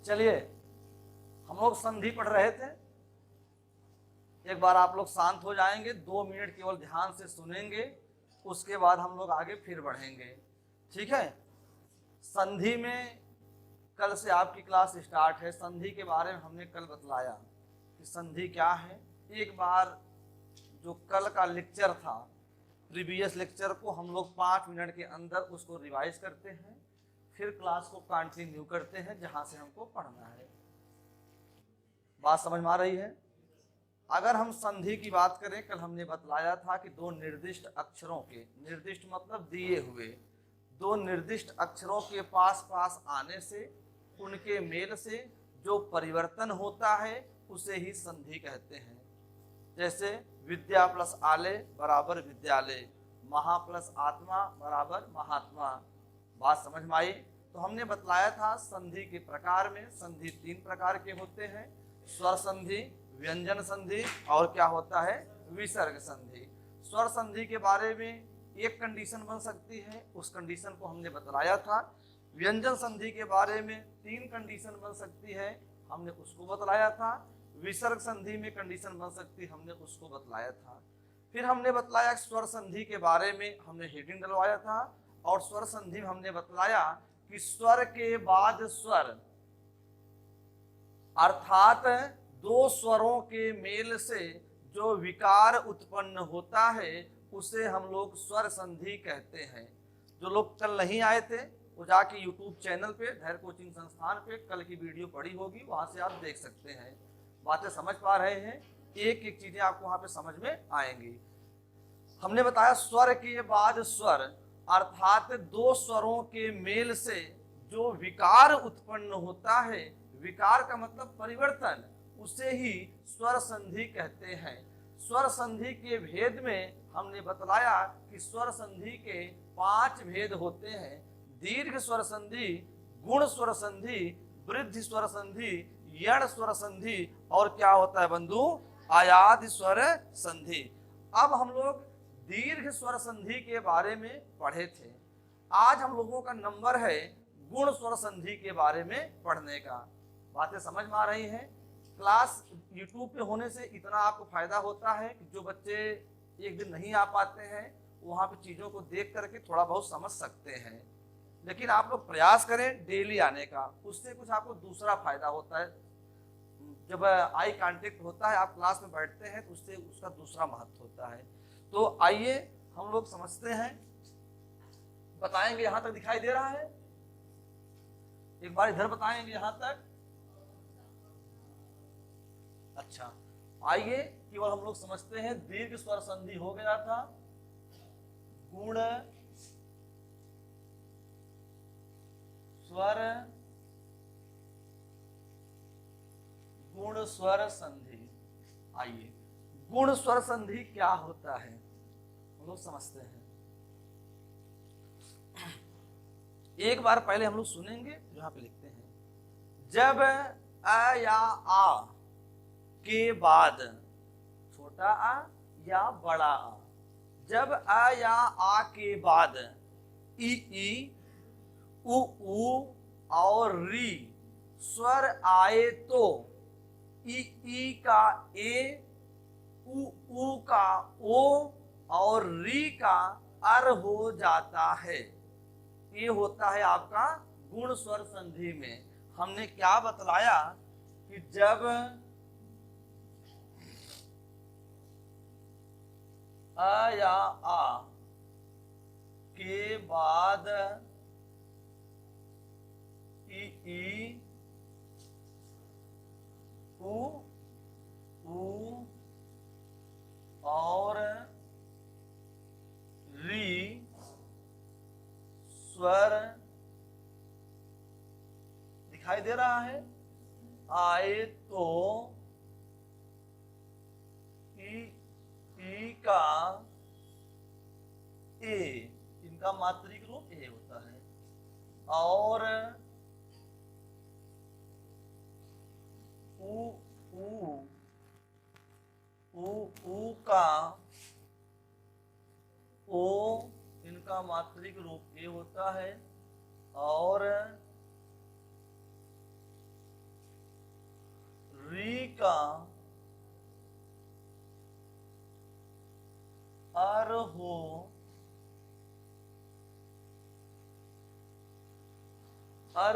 चलिए, हम लोग संधि पढ़ रहे थे। एक बार आप लोग शांत हो जाएंगे, 2 मिनट केवल ध्यान से सुनेंगे, उसके बाद हम लोग आगे फिर बढ़ेंगे। ठीक है। संधि में कल से आपकी क्लास स्टार्ट है। संधि के बारे में हमने कल बतलाया कि संधि क्या है। एक बार जो कल का लेक्चर था, प्रीवियस लेक्चर को हम लोग 5 मिनट के अंदर उसको रिवाइज करते हैं, फिर क्लास को कंटिन्यू करते हैं जहां से हमको पढ़ना है। बात समझ में आ रही है? अगर हम संधि की बात करें, कल हमने बतलाया था कि दो निर्दिष्ट अक्षरों के, निर्दिष्ट मतलब दिए हुए, दो निर्दिष्ट अक्षरों के पास पास आने से, उनके मेल से जो परिवर्तन होता है उसे ही संधि कहते हैं। जैसे विद्या प्लस आले बराबर विद्यालय, महा प्लस आत्मा बराबर महात्मा। बात समझ में आई? तो हमने बतलाया था संधि के प्रकार में, संधि 3 प्रकार के होते हैं, स्वर संधि, व्यंजन संधि और क्या होता है, विसर्ग संधि। स्वर संधि के बारे में एक कंडीशन बन सकती है, उस कंडीशन को हमने बतलाया था। व्यंजन संधि के बारे में 3 कंडीशन बन सकती है, हमने उसको बतलाया था। विसर्ग संधि में कंडीशन बन सकती है, हमने उसको बतलाया था। फिर हमने बतलाया स्वर संधि के बारे में, हमने हेडिंग डलवाया था। और स्वर संधि में हमने बतलाया कि स्वर के बाद स्वर, अर्थात 2 स्वरों के मेल से जो विकार उत्पन्न होता है उसे हम लोग स्वर संधि कहते हैं। जो लोग कल नहीं आए थे वो जाके यूट्यूब चैनल पे, धैर्य कोचिंग संस्थान पे कल की वीडियो पड़ी होगी, वहां से आप देख सकते हैं। बातें समझ पा रहे हैं? एक एक चीजें आपको वहां पे समझ में आएंगी। हमने बताया स्वर के बाद स्वर, अर्थात 2 स्वरों के मेल से जो विकार उत्पन्न होता है, विकार का मतलब परिवर्तन, उसे ही स्वर संधि कहते हैं। स्वर संधि के भेद में हमने बतलाया कि स्वर संधि के 5 भेद होते हैं। दीर्घ स्वर संधि, गुण स्वर संधि, वृद्धि स्वर संधि, यण स्वर संधि और क्या होता है बंधु, आयाद स्वर संधि। अब हम लोग दीर्घ स्वर संधि के बारे में पढ़े थे। आज हम लोगों का नंबर है गुण स्वर संधि के बारे में पढ़ने का। बातें समझ में आ रही हैं? क्लास यूट्यूब पे होने से इतना आपको फायदा होता है कि जो बच्चे एक दिन नहीं आ पाते हैं वहां पे चीजों को देख करके थोड़ा बहुत समझ सकते हैं। लेकिन आप लोग प्रयास करें डेली आने का, उससे कुछ आपको दूसरा फायदा होता है। जब आई कांटेक्ट होता है, आप क्लास में बैठते हैं तो उससे उसका दूसरा महत्व होता है। तो आइए हम लोग समझते हैं, बताएंगे। यहां तक दिखाई दे रहा है? एक बार इधर बताएंगे यहां तक। अच्छा, आइए केवल हम लोग समझते हैं। दीर्घ स्वर संधि हो गया था, गुण स्वर, गुण स्वर संधि। आइए गुण स्वर संधि क्या होता है हम लोग समझते हैं। एक बार पहले हम लोग सुनेंगे, यहां पे लिखते हैं, जब अ या आ के बाद, छोटा आ या बड़ा आ, जब अ या आ के बाद ई, उ और री स्वर आए तो ई का ए, उ का ओ और री का अर हो जाता है। ये होता है आपका गुण स्वर संधि में। हमने क्या बतलाया कि जब अ या आ के बाद ई, उ और री स्वर दिखाई दे रहा है, आए तो ई का ए, इनका मात्रिक रूप ए होता है, और उ का ओ, इनका मात्रिक रूप ए होता है, और का अर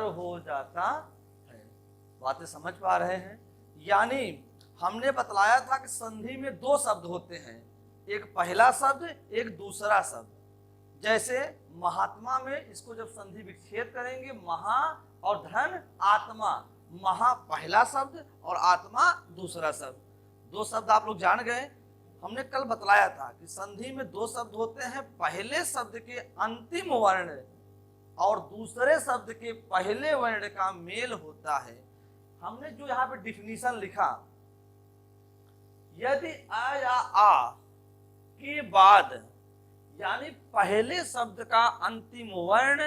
हो जाता है। बातें समझ पा रहे हैं? यानी हमने बतलाया था कि संधि में दो शब्द होते हैं, एक पहला शब्द, एक दूसरा शब्द। जैसे महात्मा में इसको जब संधि विच्छेद करेंगे, महा और धन आत्मा, महा पहला शब्द और आत्मा दूसरा शब्द। दो शब्द आप लोग जान गए। हमने कल बतलाया था कि संधि में दो शब्द होते हैं, पहले शब्द के अंतिम वर्ण और दूसरे शब्द के पहले वर्ण का मेल होता है। हमने जो यहाँ पे डिफिनीशन लिखा, यदि आ या आ के बाद यानी पहले शब्द का अंतिम वर्ण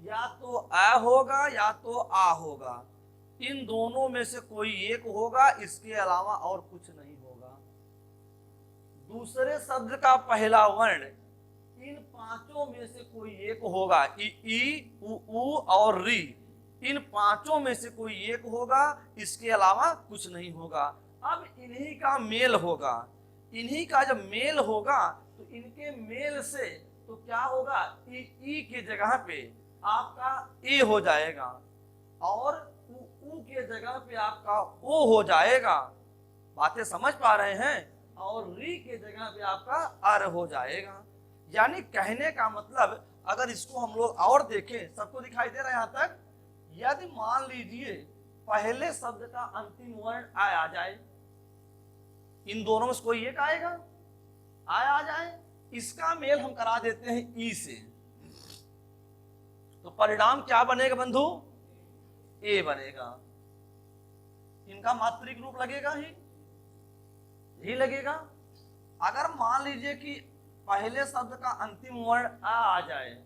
या तो अ होगा या तो आ होगा, इन दोनों में से कोई एक होगा, इसके अलावा और कुछ नहीं होगा। दूसरे शब्द का पहला वर्ण इन पांचों में से कोई एक होगा, ई, उ और री, इन पांचों में से कोई एक होगा, इसके अलावा कुछ नहीं होगा। अब इन्हीं का मेल होगा, इन्हीं का जब मेल होगा तो इनके मेल से तो क्या होगा, ई के जगह पे आपका ए हो जाएगा और उ के जगह पे आपका ओ हो जाएगा। बातें समझ पा रहे हैं? और री के जगह पे आपका अर हो जाएगा। यानी कहने का मतलब, अगर इसको हम लोग और देखें, सबको दिखाई दे रहा है यहाँ तक? यदि मान लीजिए पहले शब्द का अंतिम वर्ण आ जाए, इन दोनों में से कोई एक आएगा, आ जाए, इसका मेल हम करा देते हैं ई से, तो परिणाम क्या बनेगा बंधु? ए बनेगा। इनका मात्रिक रूप लगेगा ही लगेगा। अगर मान लीजिए कि पहले शब्द का अंतिम वर्ण आ जाए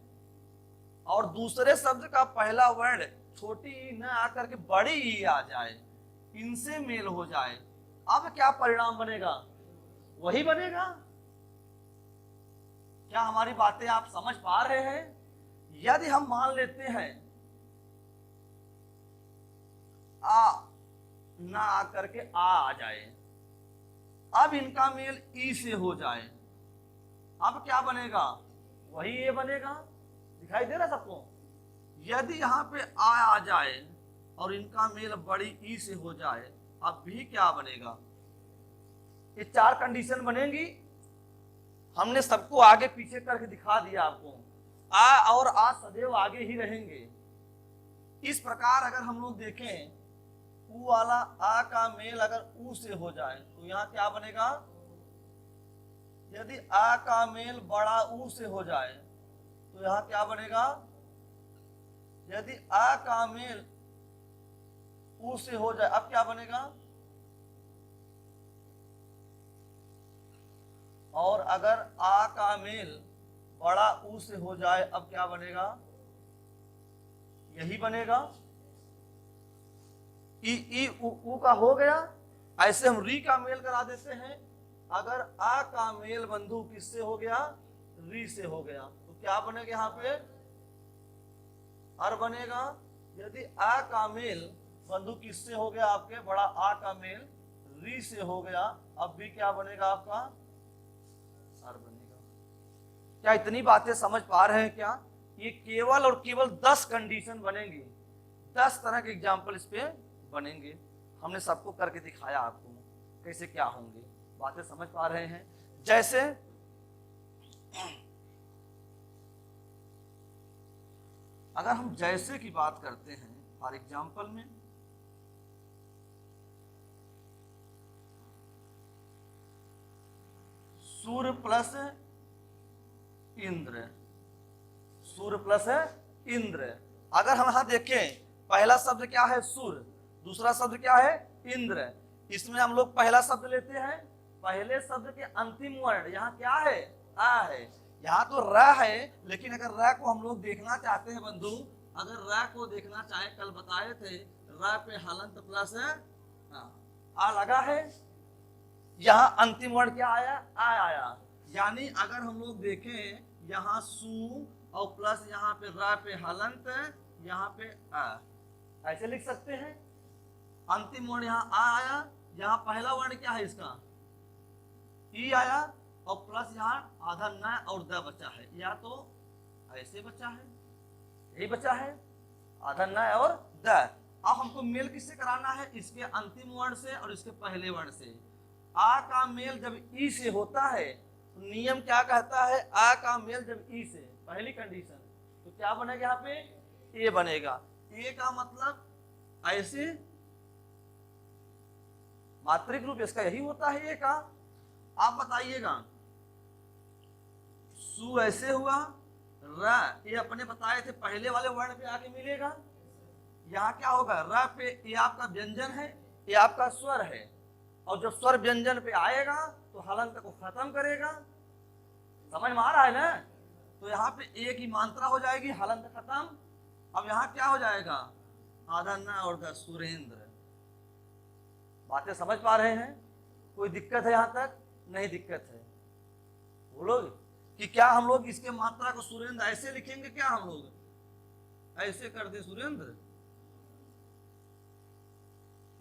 और दूसरे शब्द का पहला वर्ण छोटी ई न आकर के बड़ी ई आ जाए, इनसे मेल हो जाए, अब क्या परिणाम बनेगा? वही बनेगा। क्या हमारी बातें आप समझ पा रहे हैं? यदि हम मान लेते हैं आ ना आकर के आ जाए, अब इनका मेल ई से हो जाए, अब क्या बनेगा? वही ए बनेगा। दिखाई दे रहा सबको? यदि यहाँ पे आ जाए और इनका मेल बड़ी ई से हो जाए, अब भी क्या बनेगा? ये चार कंडीशन बनेंगी। हमने सबको आगे पीछे करके दिखा दिया आपको। आ और आ सदैव आगे ही रहेंगे। इस प्रकार अगर हम लोग देखें, ऊ वाला आ का मेल अगर ऊ से हो जाए तो यहाँ क्या बनेगा? यदि आ का मेल बड़ा ऊ से हो जाए तो यहाँ क्या बनेगा? यदि आ का मेल ऊ से हो जाए, अब क्या बनेगा? और अगर आ का मेल बड़ा ऊ से हो जाए, अब क्या बनेगा? यही बनेगा। ई ऊ का हो गया। ऐसे हम री का मेल करा देते हैं। अगर आ का मेल बंधु किससे हो गया? री से हो गया, तो क्या बनेगा? यहाँ पे अर बनेगा। यदि आ का मेल बंधु किससे हो गया? आपके बड़ा आ का मेल री से हो गया, अब भी क्या बनेगा? आपका अर बनेगा। क्या इतनी बातें समझ पा रहे हैं? क्या ये केवल और केवल 10 कंडीशन बनेंगी, 10 तरह के एग्जाम्पल इस पे बनेंगे। हमने सबको करके दिखाया आपको कैसे क्या होंगे। बातें समझ पा रहे हैं? जैसे अगर हम जैसे की बात करते हैं, फॉर एग्जाम्पल में सूर्य प्लस इंद्र, सूर्य प्लस इंद्र। अगर हम यहां देखें, पहला शब्द क्या है? सूर्य, दूसरा शब्द क्या है? इंद्र। इसमें हम लोग पहला शब्द लेते हैं, पहले शब्द के अंतिम वर्ण यहाँ क्या है? आ है। यहाँ तो र है, लेकिन अगर र को हम लोग देखना चाहते हैं बंधु, अगर र को देखना चाहे, कल बताए थे र पे हलंत प्लस आ लगा है, यहाँ अंतिम वर्ण क्या आया? आ आया। यानी अगर हम लोग देखें, यहाँ सु और प्लस यहाँ पे र पे हलंत, यहाँ पे आ, ऐसे लिख सकते हैं। अंतिम वर्ण यहाँ आ आया यहाँ पहला वर्ण क्या है इसका, ई आया, और प्लस यहाँ आधा न और द बचा है, या तो ऐसे बचा है, यही बचा है, आधा न और द। अब हमको मेल किससे कराना है, इसके अंतिम वर्ण से और इसके पहले वर्ण से। आ का मेल जब ई से होता है तो नियम क्या कहता है, आ का मेल जब ई से, पहली कंडीशन, तो क्या बनेगा यहाँ पे, ए बनेगा। ए का मतलब ऐसे, मात्रिक रूप इसका यही होता है ए का। आप बताइएगा, सु ऐसे हुआ, र ये अपने बताए थे पहले वाले वर्ण पे आके मिलेगा, यहाँ क्या होगा, र पे ये आपका व्यंजन है, ये आपका स्वर है, और जब स्वर व्यंजन पे आएगा तो हलंत को खत्म करेगा। समझ में आ रहा है ना, तो यहाँ पे ए की मात्रा हो जाएगी, हलंत खत्म। अब यहाँ क्या हो जाएगा, आधा न और द, सुरेंद्र। बातें समझ पा रहे हैं, कोई दिक्कत है यहाँ तक, नहीं दिक्कत है। बोलोगे कि क्या हम लोग इसके मात्रा को सुरेंद्र ऐसे लिखेंगे, क्या हम लोग ऐसे कर दे सुरेंद्र,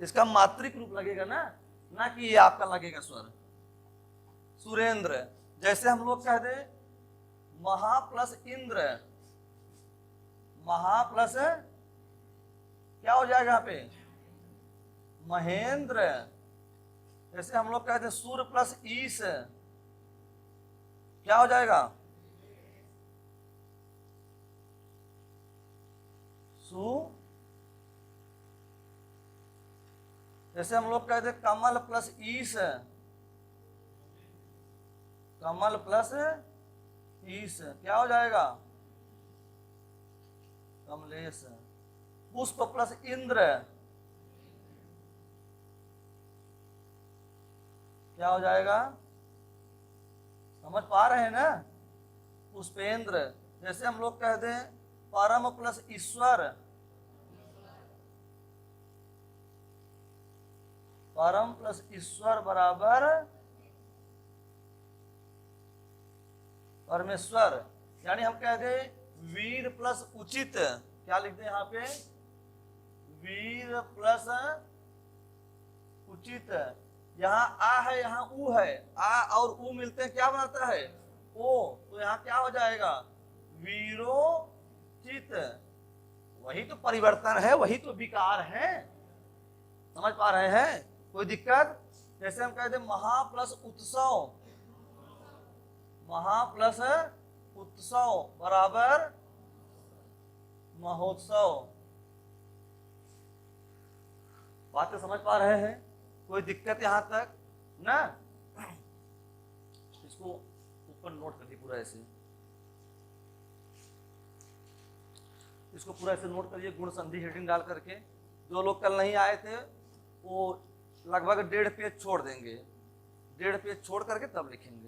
इसका मात्रिक रूप लगेगा ना, ना कि ये आपका लगेगा स्वर सुरेंद्र। जैसे हम लोग कह दे महा प्लस इंद्र, महा प्लस क्या हो जाएगा यहाँ पे, महेंद्र। जैसे हम लोग कहते हैं सूर्य प्लस ईश, क्या हो जाएगा, सु। जैसे हम लोग कहते हैं कमल प्लस ईश, कमल प्लस ईश, क्या हो जाएगा, कमलेश। पुष्प प्लस इंद्र, क्या हो जाएगा, समझ पा रहे हैं ना, पुष्पेंद्र। जैसे हम लोग कहते हैं परम प्लस ईश्वर, परम प्लस ईश्वर बराबर परमेश्वर। यानी हम कहते हैं वीर प्लस उचित, क्या लिखते हैं यहाँ पे, वीर प्लस उचित। यहाँ आ है, यहाँ ऊ है, आ और ऊ मिलते हैं क्या बनाता है, ओ, तो यहाँ क्या हो जाएगा, वीरोचित। वही तो परिवर्तन है, वही तो विकार है। समझ पा रहे हैं, कोई दिक्कत। जैसे हम कहते हैं महा प्लस उत्सव, महा प्लस उत्सव बराबर महोत्सव। बातें समझ पा रहे हैं, कोई दिक्कत यहां तक ना। इसको ऊपर नोट कर दी पूरा ऐसे, इसको पूरा ऐसे नोट करिए, गुण संधि हेडिंग डाल करके। जो लोग कल नहीं आए थे वो लगभग 1.5 पेज छोड़ देंगे, 1.5 पेज छोड़ करके तब लिखेंगे।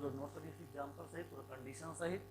नोट करिए एग्जाम्पल सहित, पूरा कंडीशन सहित।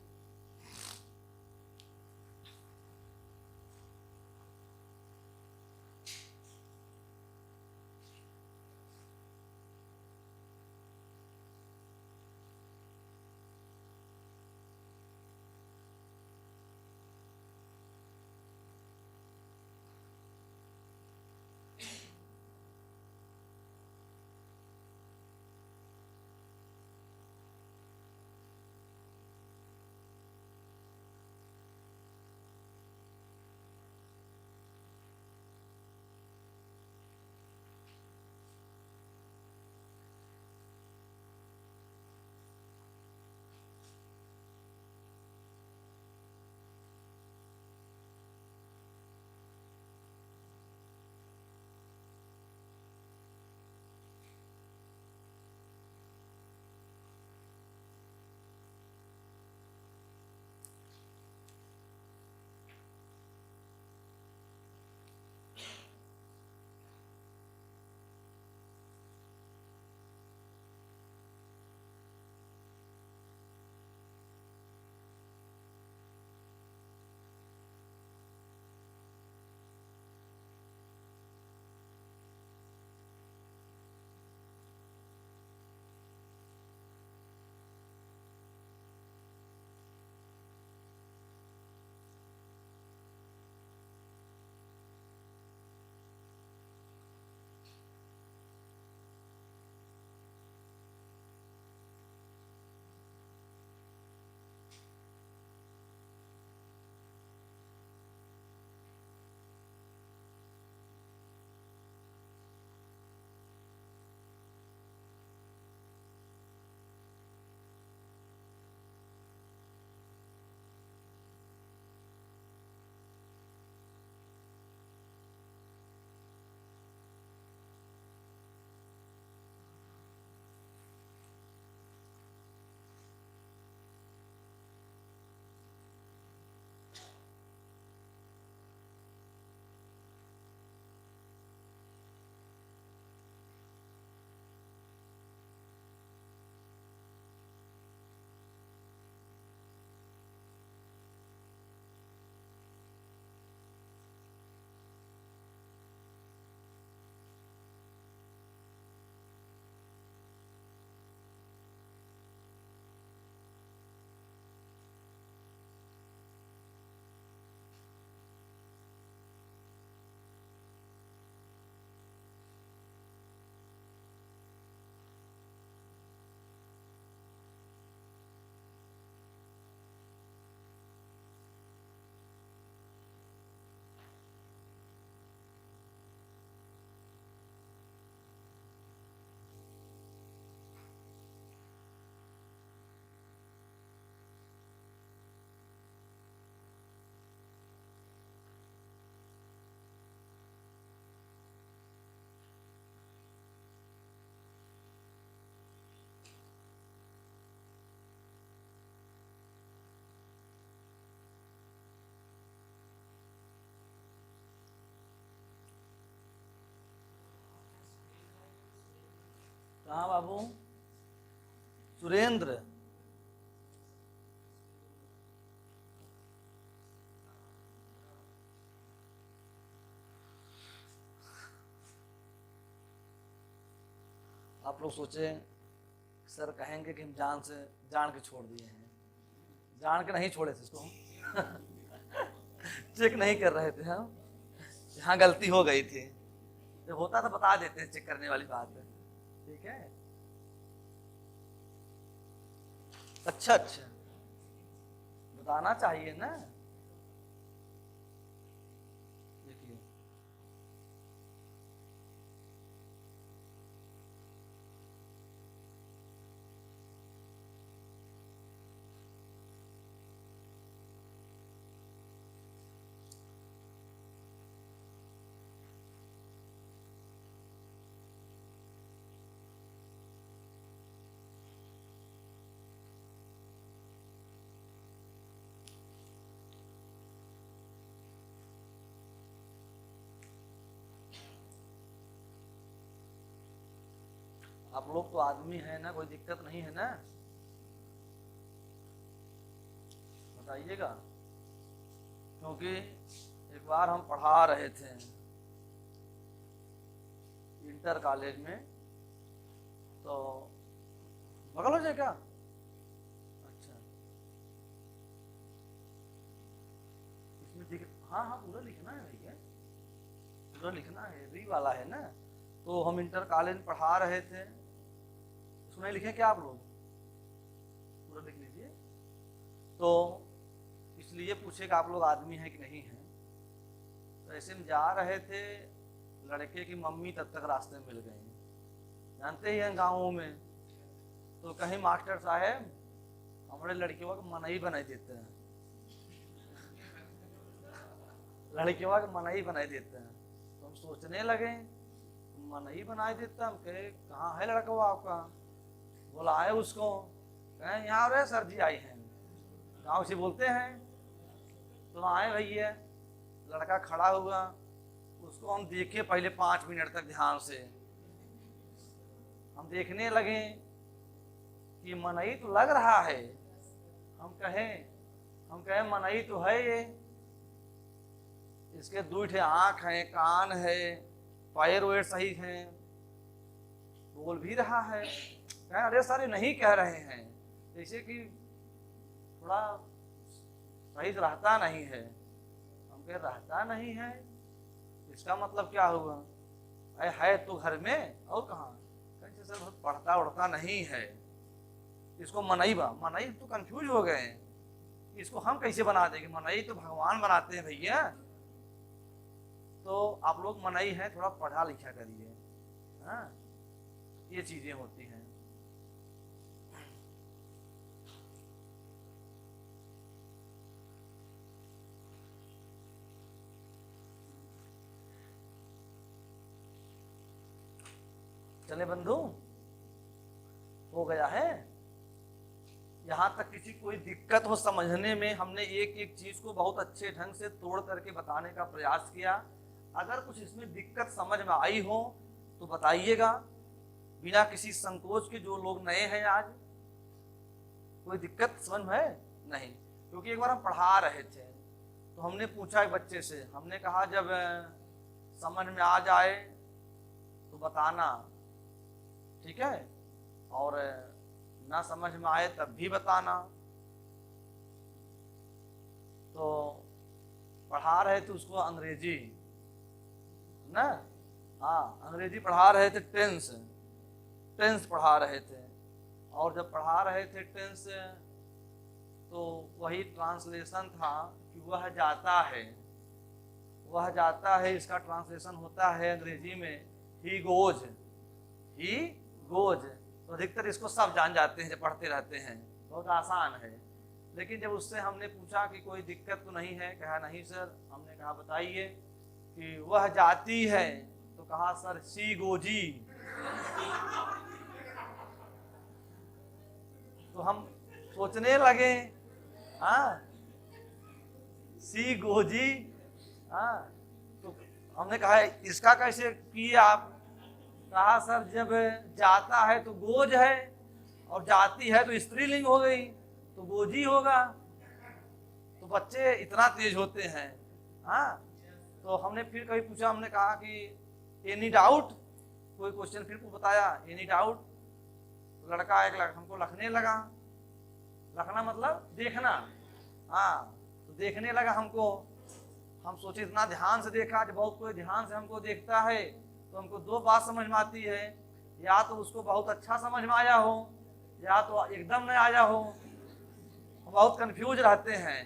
कहाँ बाबू? सुरेंद्र। आप लोग सोचे सर कहेंगे कि हम जान के छोड़ दिए हैं। जान के नहीं छोड़े थे इसको चेक नहीं कर रहे थे हम, यहाँ गलती हो गई थी। जब होता तो बता देते हैं, चेक करने वाली बात है। ठीक है, अच्छा अच्छा, बताना चाहिए ना। देखिए आप लोग तो आदमी है ना, कोई दिक्कत नहीं है ना, बताइएगा। क्योंकि एक बार हम पढ़ा रहे थे इंटर कॉलेज में, तो बगल हो जाए क्या? अच्छा, इसमें हाँ हाँ पूरा लिखना है भैया, पूरा लिखना है, री वाला है ना। तो हम इंटर कॉलेज में पढ़ा रहे थे, उसमें लिखे क्या आप लोग? पूरा लिख लीजिए। तो इसलिए पूछे कि आप लोग आदमी हैं कि नहीं हैं। तो ऐसे में जा रहे थे, लड़के की मम्मी तब तक रास्ते में मिल गई, जानते ही हैं गाँवों में। तो कहीं मास्टर साहब हमारे लड़कियों का मनई बनाई देते हैं, लड़कियों का मनई बनाई देते हैं। तो हम सोचने लगे मनई बनाई देता, हम कहे कहाँ है लड़का वो आपका? बोला आए उसको, कहें यहाँ रहे सर जी आई हैं, गाँव से बोलते हैं। तो आए भैया, लड़का खड़ा हुआ, उसको हम देखे पहले 5 मिनट तक ध्यान से। हम देखने लगे कि मनई तो लग रहा है। हम कहें मनई तो है ये, इसके 2 ठे आँख हैं, कान है, पैर वेर सही हैं, बोल भी रहा है। कहें अरे सर ये नहीं कह रहे हैं, जैसे कि थोड़ा सही रहता नहीं है। हम कह रहता नहीं है, इसका मतलब क्या हुआ? अरे है तो घर में और कहाँ? कहें सर बहुत पढ़ता उड़ता नहीं है, इसको मनई तो कंफ्यूज हो गए, इसको हम कैसे बना देंगे? मनई तो भगवान बनाते हैं भैया। तो आप लोग मनई हैं, थोड़ा पढ़ा लिखा करिए। हाँ, ये चीजें होती हैं। चले बंधु, हो गया है। यहाँ तक किसी कोई दिक्कत हो समझने में, हमने एक एक चीज को बहुत अच्छे ढंग से तोड़ करके बताने का प्रयास किया। अगर कुछ इसमें दिक्कत समझ में आई हो तो बताइएगा, बिना किसी संकोच के। जो लोग नए हैं आज, कोई दिक्कत समझ में है नहीं? क्योंकि एक बार हम पढ़ा रहे थे तो हमने पूछा एक बच्चे से, हमने कहा जब समझ में आ जाए तो बताना, ठीक है, और ना समझ में आए तब भी बताना। तो पढ़ा रहे थे उसको अंग्रेजी ना, हाँ अंग्रेजी पढ़ा रहे थे, टेंस पढ़ा रहे थे। और जब पढ़ा रहे थे टेंस, तो वही ट्रांसलेशन था कि वह जाता है, इसका ट्रांसलेशन होता है अंग्रेजी में ही गोज। तो अधिकतर इसको सब जान जाते हैं जब पढ़ते रहते हैं, बहुत आसान है। लेकिन जब उससे हमने पूछा कि कोई दिक्कत तो नहीं है, कहा नहीं सर। हमने कहा बताइए कि वह जाती है, तो कहा सर सी गोजी। तो हम सोचने लगे, हाँ सी गोजी, हाँ। तो हमने कहा इसका कैसे किए आप? कहा सर जब जाता है तो गोज है और जाती है तो स्त्रीलिंग हो गई, तो गोजी होगा। तो बच्चे इतना तेज होते हैं। हाँ, तो हमने फिर कभी पूछा, हमने कहा कि एनी डाउट, कोई क्वेश्चन फिर बताया, एनी डाउट। लड़का एक हमको लिखने लगा, लिखना मतलब देखना। हाँ, तो देखने लगा हमको। हम सोचे इतना ध्यान से देखा कि बहुत कोई ध्यान से हमको देखता है तो हमको दो बात समझ में आती है, या तो उसको बहुत अच्छा समझ में आया हो या तो एकदम नहीं आया हो। हम बहुत कंफ्यूज रहते हैं।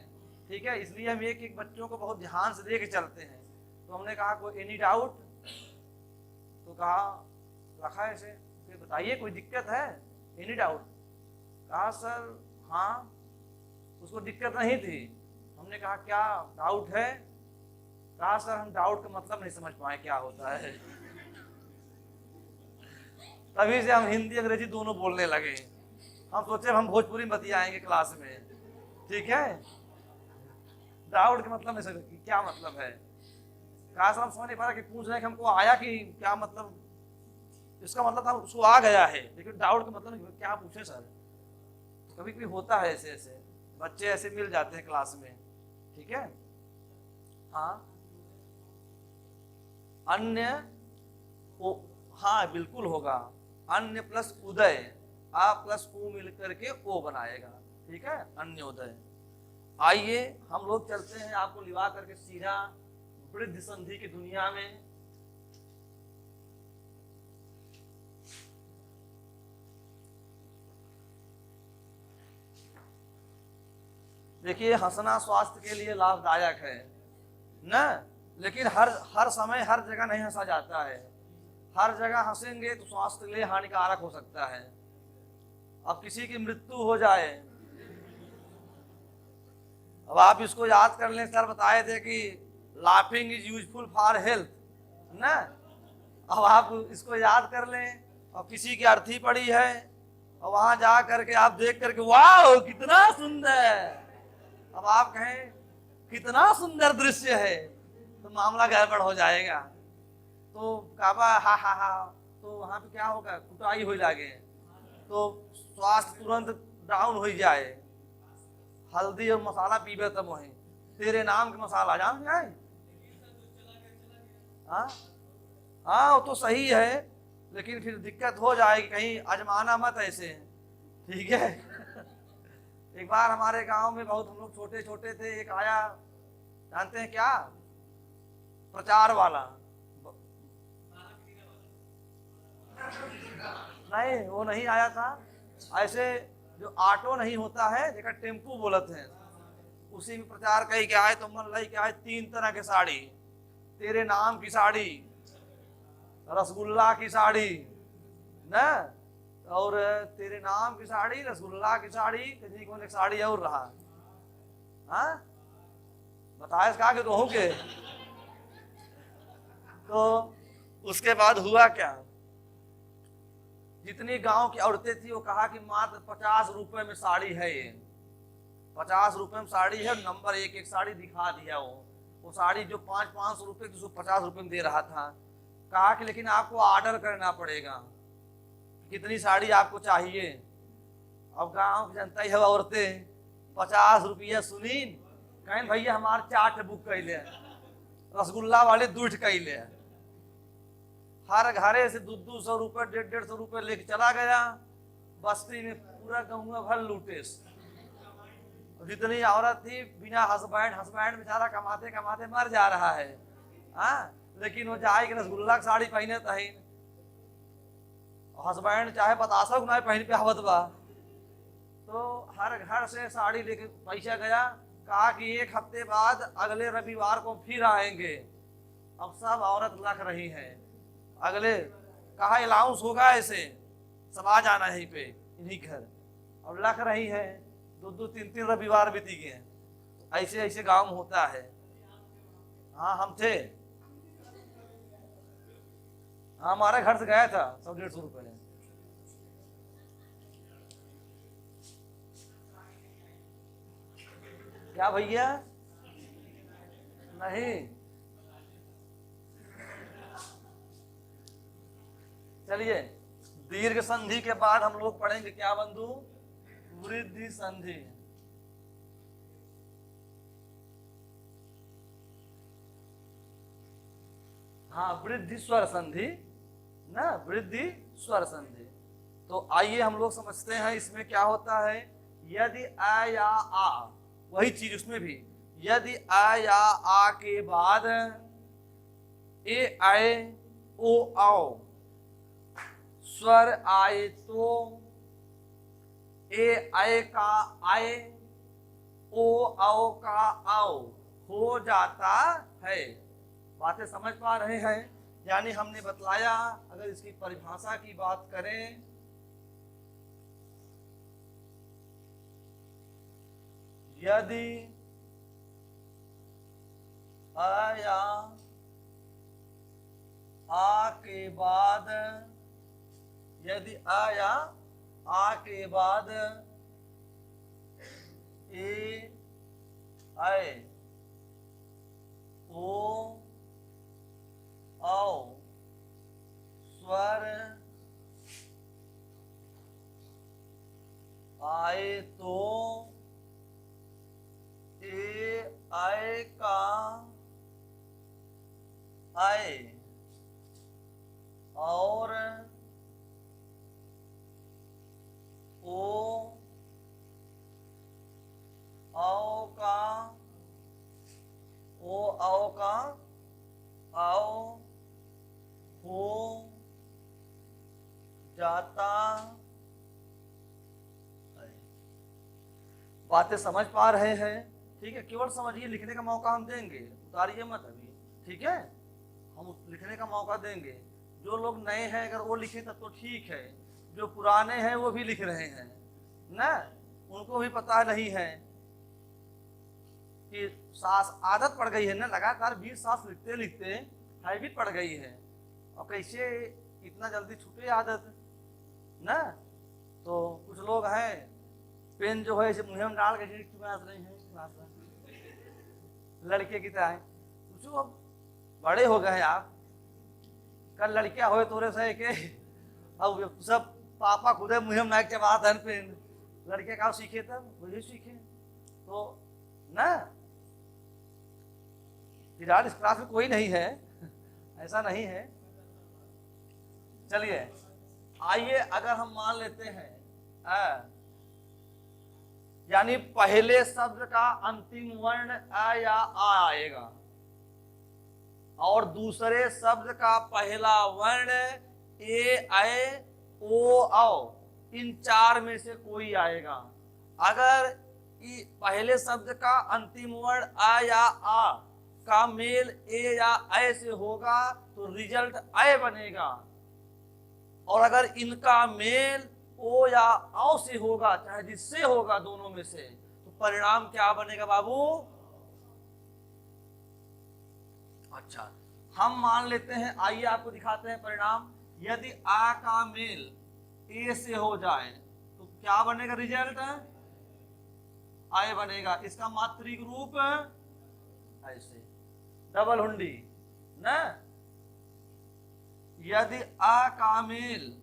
ठीक है, इसलिए हम एक बच्चों को बहुत ध्यान से देख के चलते हैं। तो हमने कहा कोई एनी डाउट, तो कहा रखा ऐसे, फिर बताइए कोई दिक्कत है, एनी डाउट। कहा सर हाँ, उसको दिक्कत नहीं थी। हमने कहा क्या डाउट है? कहा सर हम डाउट का मतलब नहीं समझ पाए क्या होता है। तभी से हम हिंदी अंग्रेजी दोनों बोलने लगे। हम सोचे हम भोजपुरी में बतियाएंगे क्लास में। ठीक है, डाउट का मतलब नहीं समझ, क्या मतलब है। कहा सर हम समझ नहीं पा रहे कि पूछ रहे कि हमको आया कि क्या मतलब, इसका मतलब था उसको आ गया है, लेकिन डाउट का मतलब क्या पूछे सर। तो कभी कभी होता है ऐसे ऐसे बच्चे ऐसे मिल जाते हैं क्लास में। ठीक है, हाँ अन्य ओ, हाँ बिल्कुल होगा, अन्य प्लस उदय, आ प्लस उ मिलकर के ओ बनाएगा। ठीक है, अन्योदय। आइए हम लोग चलते हैं आपको लिवा करके सीधा वृद्धि संधि की दुनिया में। देखिए हंसना स्वास्थ्य के लिए लाभदायक है ना, लेकिन हर समय हर जगह नहीं हंसा जाता है। हर जगह हंसेंगे तो स्वास्थ्य के लिए हानिकारक हो सकता है। अब किसी की मृत्यु हो जाए, अब आप इसको याद कर लें, सर बताए थे कि laughing is useful for health ना। अब आप इसको याद कर लें, और किसी की अर्थी पड़ी है और वहां जा करके आप देख करके वाह कितना सुंदर, अब आप कहें कितना सुंदर दृश्य है, तो मामला गड़बड़ हो जाएगा। तो काबा हा हा हा, तो वहां पे क्या होगा, कुटाई हो लागे, तो स्वास्थ्य तुरंत डाउन हो जाए। हल्दी और मसाला पीबे तब वही तेरे नाम के मसाला जान जाए। हाँ हाँ, वो तो सही है, लेकिन फिर दिक्कत हो जाएगी, कहीं आजमाना मत ऐसे। ठीक है। एक बार हमारे गांव में बहुत हम लोग छोटे छोटे थे, एक आया, जानते हैं क्या, प्रचार वाला। नहीं वो नहीं आया था, ऐसे जो ऑटो नहीं होता है जेकर टेम्पू बोलते हैं, उसी में प्रचार कही के आए। तो मन लगी के आए 3 तरह के साड़ी, तेरे नाम की साड़ी, रसगुल्ला की साड़ी न, और तेरे नाम की साड़ी, रसगुल्ला की साड़ी, किसी को एक साड़ी और रहा। हाँ बताए कहा कि तो के। तो उसके बाद हुआ क्या, जितनी गांव की औरतें थी वो कहा कि मात्र 50 रुपए में साड़ी है, ये 50 रुपए में साड़ी है। नंबर एक एक साड़ी दिखा दिया। वो साड़ी जो 500 रुपए की 50 रुपए में दे रहा था। कहा कि लेकिन आपको ऑर्डर करना पड़ेगा, कितनी साड़ी आपको चाहिए। अब गांव की जनता है औरतें 50 रुपया सुनी, कहें भैया हमारे चाट बुक कैले, रसगुल्ला वाले दूठ कैले। हर घरे से 200 रुपए 150 रुपए लेके चला गया। बस्ती में पूरा गाँव भर लूटे। जितनी औरत थी बिना हस्बैंड बेचारा कमाते कमाते मर जा रहा है। हाँ, लेकिन वो जाए कि रसगुल्ला की साड़ी पहने तही, हस्बैंड चाहे बतासा ना पहन पे आवत बा। तो हर घर से साड़ी लेके पैसा गया। कहा कि 1 हफ्ते बाद अगले रविवार को फिर आएंगे। अब सब औरत लख रही हैं, अगले कहा अलाउंस होगा ऐसे सब आ जाना यहीं पे इन्हीं घर। और लख रही है, 2 3 रविवार बीती गए। ऐसे ऐसे गांव में होता है। हाँ हम थे, हाँ हमारे घर से गया था 100-150 रुपए। क्या भैया, नहीं चलिए, दीर्घ संधि के बाद हम लोग पढ़ेंगे क्या बंधु? वृद्धि संधि। हाँ, वृद्धि स्वर संधि ना, वृद्धि स्वर संधि। तो आइए हम लोग समझते हैं इसमें क्या होता है। यदि आ या आ, वही चीज उसमें भी, यदि आ या आ के बाद ए आए ओ आओ स्वर आए तो ए आए का आए ओ आओ का आओ हो जाता है। बातें समझ पा रहे हैं? यानी हमने बतलाया, अगर इसकी परिभाषा की बात करें, यदि आ या आ के बाद, यदि आ या आ के बाद ए आए ओ आओ स्वर आए तो ए आए का आए और ओ आओ का आओ हो जाता है। बातें समझ पा रहे हैं? ठीक है, केवल समझिए, लिखने का मौका हम देंगे, उतारिए मत अभी, ठीक है? हम लिखने का मौका देंगे। जो लोग नए हैं अगर वो लिखे तब तो ठीक है, जो पुराने हैं वो भी लिख रहे हैं ना, उनको भी पता नहीं है कि सांस आदत पड़ गई है ना, लगातार 20 सांस लिखते लिखते हैबिट पड़ गई है, और कैसे इतना जल्दी छूटे आदत ना। तो कुछ लोग हैं पेन जो है इसे मुंह में डाल के क्लास रहे हैं, क्लास लड़के की तरह पूछो, अब बड़े हो गए आप, कल लड़कियां हो तोरे से के अब सब पापा खुदे मुंह में नाक चबात है पेन, लड़के का सीखे तब वही सीखे तो ना। फिलहाल इस क्लास में कोई नहीं है, ऐसा नहीं है। चलिए आइए, अगर हम मान लेते हैं यानी पहले शब्द का अंतिम वर्ण अ या आ आएगा और दूसरे शब्द का पहला वर्ण ए आए ओ आओ, इन चार में से कोई आएगा। अगर पहले शब्द का अंतिम वर्ण आ या आ का मेल ए या ऐ से होगा तो रिजल्ट ऐ बनेगा, और अगर इनका मेल ओ या औ से होगा, चाहे जिससे होगा दोनों में से, तो परिणाम क्या बनेगा बाबू? अच्छा, हम मान लेते हैं, आइए आपको दिखाते हैं परिणाम। यदि आ का मेल ए से हो जाए तो क्या बनेगा रिजल्ट? आय बनेगा। इसका मात्रिक रूप ऐसे डबल हुंडी ना। यदि आ का मेल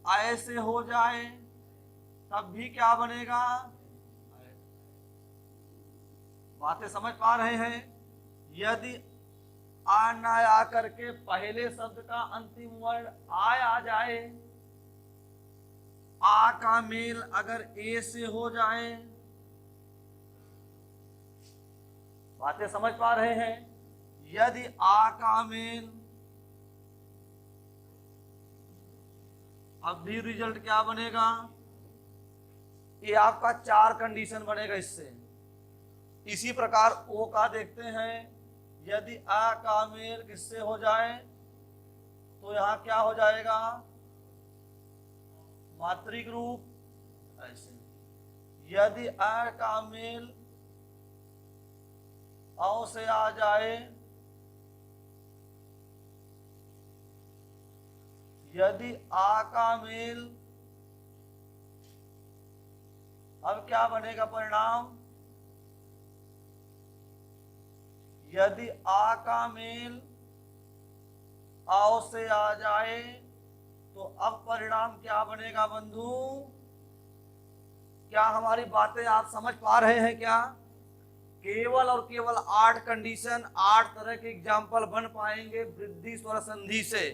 आय से हो जाए तब भी क्या बनेगा? बातें समझ पा रहे हैं? यदि आ ना आ करके पहले शब्द का अंतिम वर्ण आय आ जाए, आ का मेल अगर ए से हो जाए, बातें समझ पा रहे हैं? यदि आ का मेल, अब भी रिजल्ट क्या बनेगा? ये आपका चार कंडीशन बनेगा इससे। इसी प्रकार ओ का देखते हैं, यदि आ का मेल किससे हो जाए तो यहां क्या हो जाएगा? मात्रिक रूप ऐसे। यदि आ का मेल औ से आ जाए, यदि आ का मेल, अब क्या बनेगा परिणाम? यदि आ का मेल आओ से आ जाए तो अब परिणाम क्या बनेगा बंधु? क्या हमारी बातें आप समझ पा रहे हैं क्या? केवल और केवल 8 कंडीशन, 8 तरह के एग्जाम्पल बन पाएंगे वृद्धि स्वर संधि से।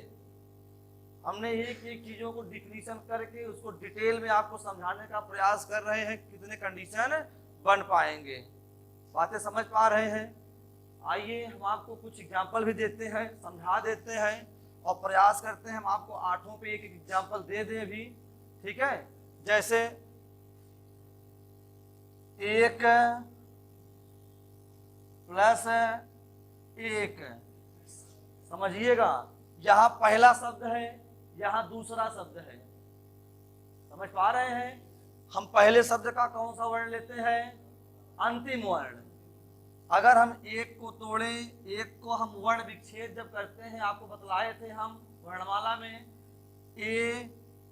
हमने एक एक चीजों को डिफिनीशन करके उसको डिटेल में आपको समझाने का प्रयास कर रहे हैं, कितने कंडीशन बन पाएंगे। बातें समझ पा रहे हैं? आइए हम आपको कुछ एग्जाम्पल भी देते हैं, समझा देते हैं और प्रयास करते हैं हम आपको आठों पे एक एग्जाम्पल दे दें भी, ठीक है। जैसे 1 + 1, समझिएगा, यहां पहला शब्द है, यहां दूसरा शब्द है। समझ पा रहे हैं? हम पहले शब्द का कौन सा वर्ण लेते हैं? अंतिम वर्ण। अगर हम 1 को तोड़े, 1 को हम वर्ण विच्छेद जब करते हैं, आपको बतलाए थे हम वर्णमाला में, ए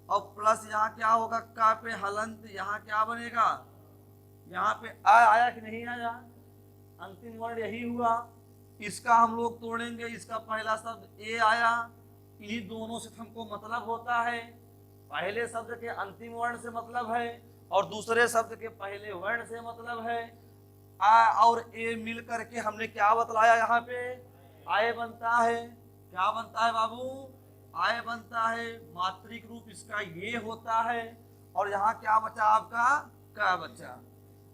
और प्लस यहाँ क्या होगा, का पे हलंत, यहाँ क्या बनेगा, यहाँ पे आ आया कि नहीं आया, अंतिम वर्ण यही हुआ। इसका हम लोग तोड़ेंगे, इसका पहला शब्द ए आया, इन्हीं दोनों से हमको मतलब होता है। पहले शब्द के अंतिम वर्ण से मतलब है और दूसरे शब्द के पहले वर्ण से मतलब है। आ और ए मिल करके हमने क्या बतलाया, यहाँ पे आय बनता है। क्या बनता है बाबू? आय बनता है। मात्रिक रूप इसका ये होता है और यहाँ क्या बचा आपका, क्या बचा।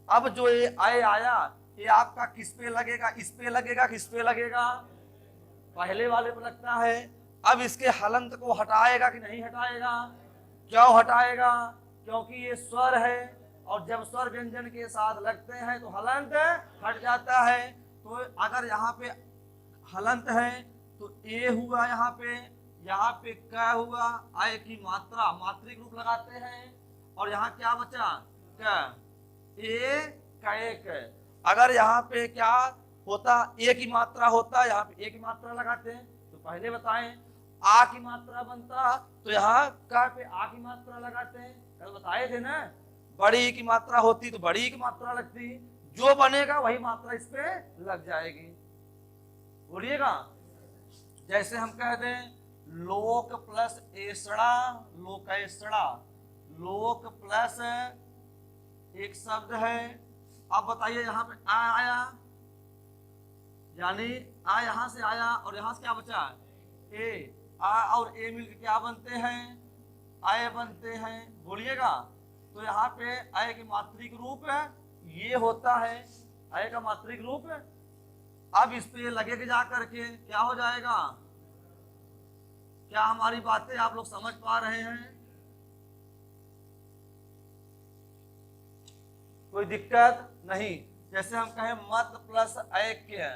अब जो ये आय आया, ये आपका किस पे लगेगा, इस पे लगेगा, किस पे लगेगा, पहले वाले पे लगता है। अब इसके हलंत को हटाएगा कि नहीं हटाएगा? क्यों हटाएगा? क्योंकि ये स्वर है और जब स्वर व्यंजन के साथ लगते हैं तो हलंत हट जाता है। तो अगर यहाँ पे हलंत है तो ए हुआ, यहाँ पे क्या हुआ, आय की मात्रा, मात्रिक रूप लगाते हैं और यहाँ क्या बचा, क्या, ए का एक। अगर यहाँ पे क्या होता, ए की मात्रा होता, यहाँ पे ए की मात्रा लगाते हैं तो पहले बताएं आ की मात्रा बनता, तो यहाँ का पे आ की मात्रा लगाते हैं, कल बताए थे ना। बड़ी की मात्रा होती तो बड़ी की मात्रा लगती, जो बनेगा वही मात्रा इस पे लग जाएगी। बोलिएगा। जैसे हम कह दें लोक प्लस एसड़ा, लोकेसड़ा, लोक प्लस एक शब्द है। अब बताइए यहाँ पे आ आया, यानी आ यहां से आया और यहां से क्या बचा, ए। आ और ए मिलकर क्या बनते हैं, आय बनते हैं। बोलिएगा। तो यहाँ पे आय की मात्रिक रूप ये होता है, आय का मात्रिक रूप। अब इस पे लगेगा जा करके क्या हो जाएगा। क्या हमारी बातें आप लोग समझ पा रहे हैं? कोई दिक्कत नहीं। जैसे हम कहें मत प्लस ऐक्य,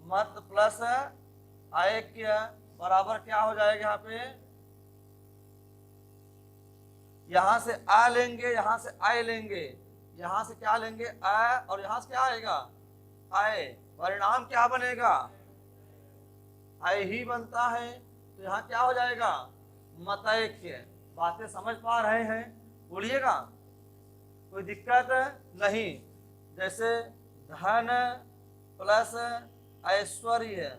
मत प्लस ऐक्य बराबर क्या हो जाएगा, यहाँ पे यहां से आ लेंगे, यहां से आय लेंगे, यहां से क्या लेंगे, आ, और यहां से क्या आएगा, आय। परिणाम क्या बनेगा, आय ही बनता है। तो यहाँ क्या हो जाएगा, मतैक्य। बातें समझ पा रहे हैं? बोलिएगा। कोई दिक्कत नहीं। जैसे धन प्लस ऐश्वर्य,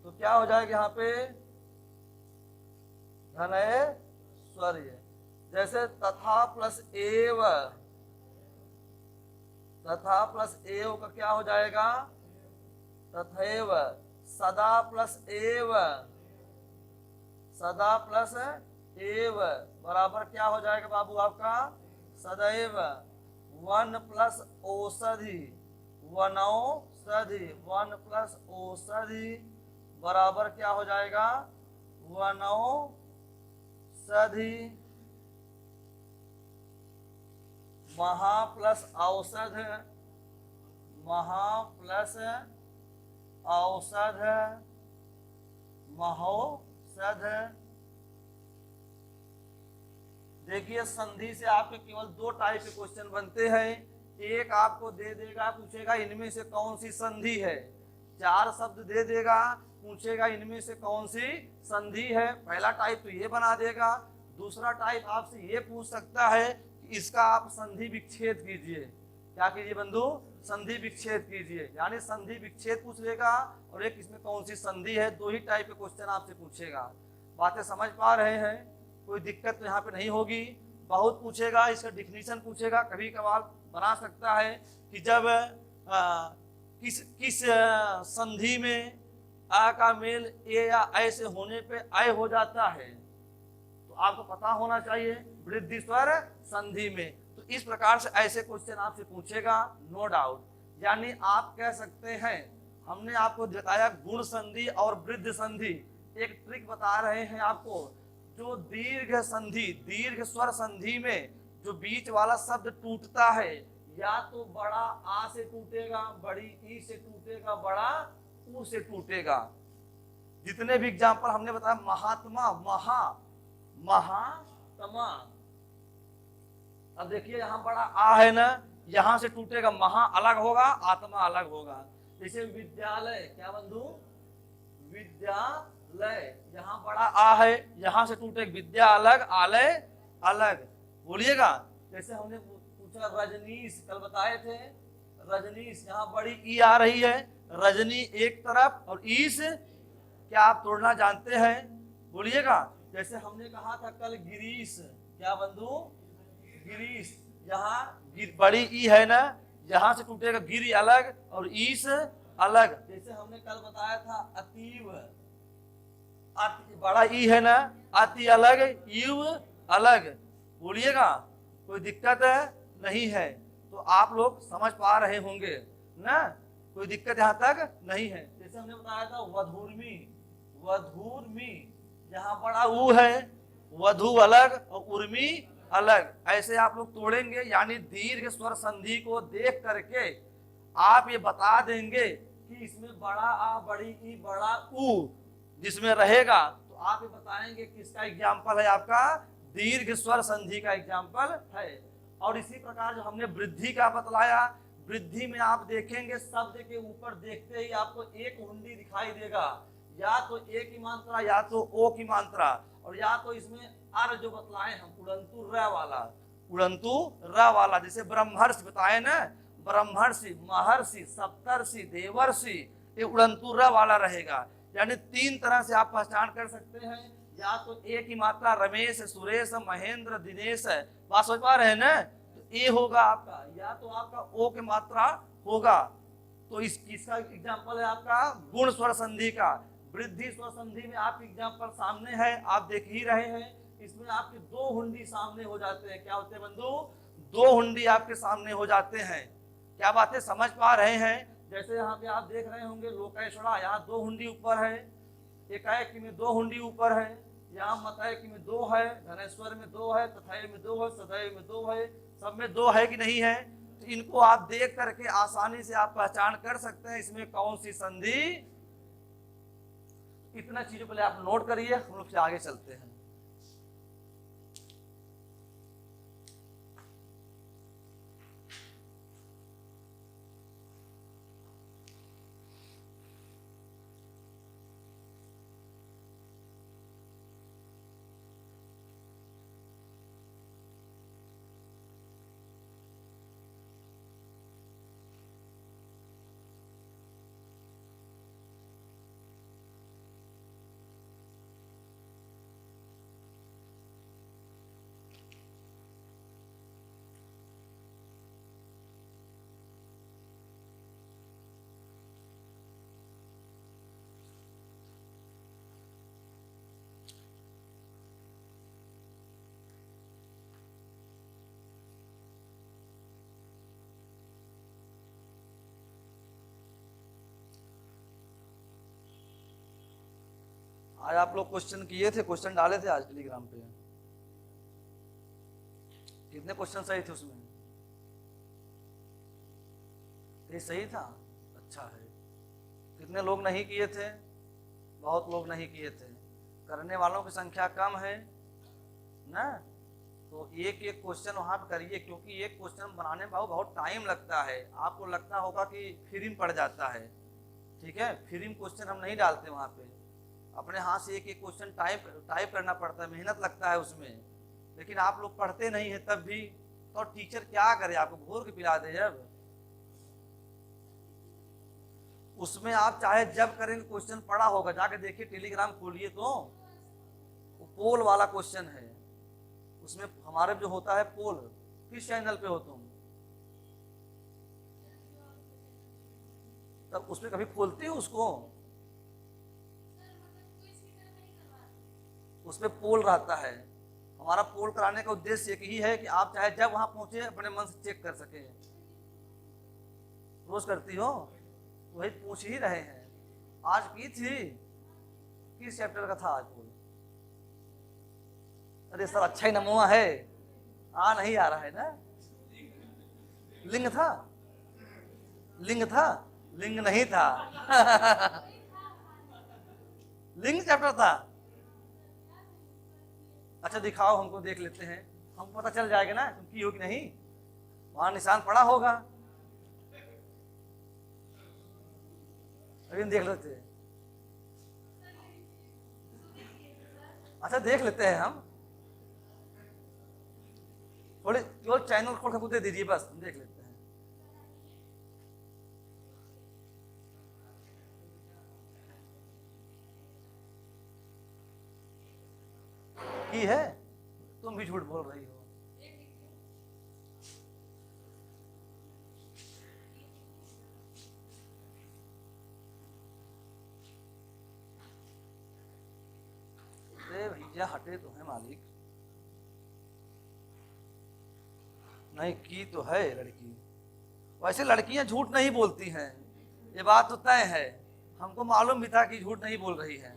तो क्या हो जाएगा यहाँ पे, धन ऐश्वर्य। जैसे तथा प्लस एव, तथा प्लस एव का क्या हो जाएगा, तथैव। सदा प्लस एव, सदा प्लस एव बराबर क्या हो जाएगा बाबू आपका, सदैव। वन प्लस औषधि, वनौषधि, वन प्लस औषधि बराबर क्या हो जाएगा, वनौषधि। महा प्लस औषध, महा प्लस औषध, महौषध। देखिए संधि से आपके केवल 2 टाइप के क्वेश्चन बनते हैं। एक आपको दे देगा, पूछेगा इनमें से कौन सी संधि है। 4 शब्द दे देगा, पूछेगा इनमें से कौन सी संधि है। पहला टाइप तो ये बना देगा। दूसरा टाइप आपसे ये पूछ सकता है कि इसका आप संधि विच्छेद कीजिए। क्या कीजिए बंधु, संधि विच्छेद कीजिए, यानी संधि विच्छेद पूछ लेगा और एक इसमें कौन सी संधि है, दो ही टाइप के क्वेश्चन आपसे पूछेगा। बातें समझ पा रहे हैं? कोई दिक्कत तो यहाँ पे नहीं होगी। बहुत पूछेगा, इसका डिफिनीशन पूछेगा, कभी कभार बना सकता है कि जब किस किस संधि में आ का मेल ए या ऐ से होने पे ऐ हो जाता है, तो आपको पता होना चाहिए वृद्धि स्वर संधि में। तो इस प्रकार से ऐसे क्वेश्चन आपसे पूछेगा, नो डाउट। यानी आप कह सकते हैं, हमने आपको बताया गुण संधि और वृद्धि संधि। एक ट्रिक बता रहे हैं आपको, जो दीर्घ संधि, दीर्घ स्वर संधि में जो बीच वाला शब्द टूटता है, या तो बड़ा आ से टूटेगा, बड़ी ई से टूटेगा, बड़ा ऊ से टूटेगा। जितने भी एग्जाम्पल हमने बताया, महात्मा, महा, महात्मा। अब देखिए यहाँ बड़ा आ है ना, यहां से टूटेगा, महा अलग होगा, आत्मा अलग होगा। जैसे विद्यालय, क्या बंधु, विद्यालय, यहाँ बड़ा आ है, यहां से टूटेगा, विद्या अलग, आलय अलग। बोलिएगा। जैसे हमने पूछा रजनीश, कल बताए थे, रजनीश, यहाँ बड़ी ई आ रही है, रजनी एक तरफ और ईस, क्या आप तोड़ना जानते हैं? बोलिएगा। जैसे हमने कहा था कल गिरीश, क्या बंधु, गिरीश, यहाँ बड़ी ई है ना, यहाँ से टूटेगा, गिरी अलग और ईस अलग। जैसे हमने कल बताया था अतीव, बड़ा ई है ना, अति अलग, ईव अलग। बोलिएगा, कोई दिक्कत नहीं है। तो आप लोग समझ पा रहे होंगे ना, कोई दिक्कत यहाँ तक नहीं है। जैसे हमने बताया था वधूर्मी, वधूर्मी, यहाँ बड़ा ऊ है, वधु अलग और उर्मी अलग। ऐसे आप लोग तोड़ेंगे, यानी दीर्घ स्वर संधि को देख करके आप ये बता देंगे कि इसमें बड़ा आ, बड़ी ई, बड़ा ऊ जिसमें रहेगा, तो आप ये बताएंगे किसका एग्जाम्पल है, आपका दीर्घ स्वर संधि का एग्जाम्पल है। और इसी प्रकार जो हमने वृद्धि का बतलाया, वृद्धि में आप देखेंगे शब्द के ऊपर देखते ही आपको एक हुंडी दिखाई देगा, या तो ए की मात्रा या तो ओ की मात्रा, और या तो इसमें अर जो बतलाए हम, उड़ंतु र वाला, उड़ंतु र वाला। जैसे ब्रह्मर्षि बताए ना, ब्रह्मर्षि, महर्षि, सप्तर्षि, देवर्षि, ये उड़ंतु र वाला रहेगा। यानी तीन तरह से आप पहचान कर सकते हैं, या तो ए की मात्रा रमेश, सुरेश, महेंद्र, दिनेश, बात समझ पा रहे हैं ना, तो ए होगा आपका, या तो आपका ओ की मात्रा होगा। तो इसका एग्जाम्पल है आपका गुण स्वर संधि का। वृद्धि स्वर संधि में आप एग्जाम्पल सामने है, आप देख ही रहे हैं, इसमें आपके दो हुंडी सामने हो जाते हैं। क्या होते हैं बंधु? दो हुंडी आपके सामने हो जाते हैं। क्या बातें समझ पा रहे हैं? जैसे यहाँ पे आप देख रहे होंगे लोकेश्वरा, यहाँ दो हुंडी ऊपर है, एकाएकी में दो हुंडी ऊपर है, यहाँ मतैकी में दो है, धनेश्वर में दो है, तथैय में दो है, सदैव में दो है, सब में दो है कि नहीं है? तो इनको आप देख करके आसानी से आप पहचान कर सकते हैं इसमें कौन सी संधि। इतना चीजों पहले आप नोट करिए, हम लोग से आगे चलते हैं। आज आप लोग क्वेश्चन किए थे, क्वेश्चन डाले थे आज टेलीग्राम पे, कितने क्वेश्चन सही थे उसमें? ये सही था, अच्छा है। कितने लोग नहीं किए थे? बहुत लोग नहीं किए थे। करने वालों की संख्या कम है ना, तो एक एक क्वेश्चन वहां पे करिए, क्योंकि एक क्वेश्चन बनाने में बहुत टाइम लगता है। आपको लगता होगा कि फ्री में पड़ जाता है, ठीक है, फ्री में क्वेश्चन हम नहीं डालते वहां पे, अपने हाथ से एक एक क्वेश्चन टाइप करना पड़ता है, मेहनत लगता है उसमें। लेकिन आप लोग पढ़ते नहीं है तब भी, तो टीचर क्या करे, आपको घोर के पिला दे जब। उसमें आप चाहे जब करेंगे क्वेश्चन पढ़ा होगा, जाके देखिए टेलीग्राम खोलिए तो वो पोल वाला क्वेश्चन है। उसमें हमारे जो होता है पोल, किस चैनल पे हो तुम? तब उसमें कभी खोलते हो उसको? उसमें पोल रहता है। हमारा पोल कराने का उद्देश्य एक ही है कि आप चाहे जब वहां पहुंचे अपने मन से चेक कर सके। रोज करती हो? वही पूछ ही रहे हैं। आज की थी, किस चैप्टर का था आज पोल? अरे सर अच्छा ही नमूना है, आ नहीं आ रहा है ना। लिंग था? लिंग था? लिंग नहीं था। लिंग चैप्टर था। अच्छा दिखाओ हमको, देख लेते हैं, हमको पता चल जाएगा ना तुम की हो कि नहीं। वहां निशान पड़ा होगा, अभी देख लेते हैं। अच्छा देख लेते हैं हम, थोड़े केवल चैनल खोल कर दे दीजिए, बस हम देख लेते हैं। की है? तुम भी झूठ बोल रही हो। अरे भैया हटे तो है मालिक। नहीं की तो है लड़की। वैसे लड़कियां झूठ नहीं बोलती हैं, ये बात तो तय है। हमको मालूम भी था कि झूठ नहीं बोल रही है।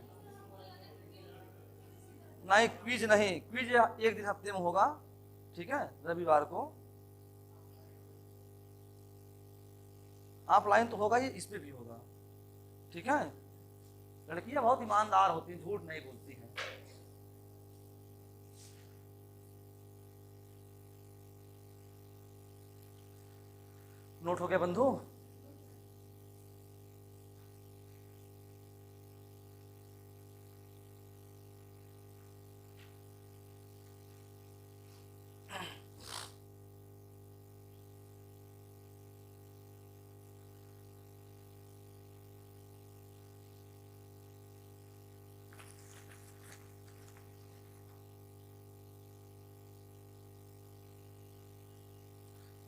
नहीं क्विज नहीं, क्विज एक दिन हफ्ते में होगा, ठीक है, रविवार को। ऑफलाइन तो होगा ही, इस पे भी होगा, ठीक है। लड़कियां बहुत ईमानदार होती हैं, झूठ नहीं बोलती हैं। नोट हो गया बंधु?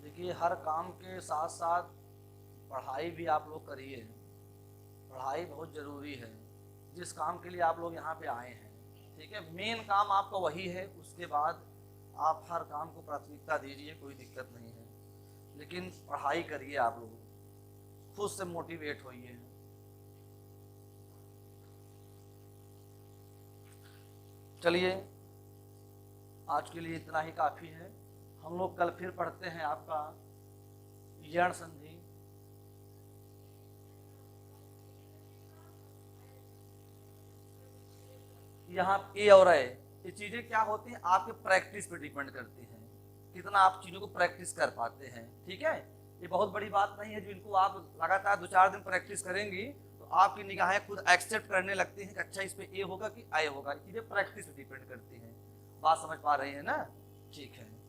देखिए हर काम के साथ साथ पढ़ाई भी आप लोग करिए। पढ़ाई बहुत ज़रूरी है, जिस काम के लिए आप लोग यहाँ पे आए हैं, ठीक है। मेन काम आपका वही है, उसके बाद आप हर काम को प्राथमिकता दीजिए, कोई दिक्कत नहीं है। लेकिन पढ़ाई करिए, आप लोग खुद से मोटिवेट होइए। चलिए आज के लिए इतना ही काफ़ी है। हम लोग कल फिर पढ़ते हैं आपका यण संधि। यहाँ ए और ए, ये चीज़ें क्या होती हैं, आपके प्रैक्टिस पे डिपेंड करती हैं, कितना आप चीज़ों को प्रैक्टिस कर पाते हैं, ठीक है। ये बहुत बड़ी बात नहीं है, जो इनको आप लगातार 2-4 दिन प्रैक्टिस करेंगी तो आपकी निगाहें खुद एक्सेप्ट करने लगती हैं कि अच्छा इस पे ए होगा कि आई होगा। चीज़ें प्रैक्टिस पे डिपेंड करती हैं। बात समझ पा रही है ना? ठीक है।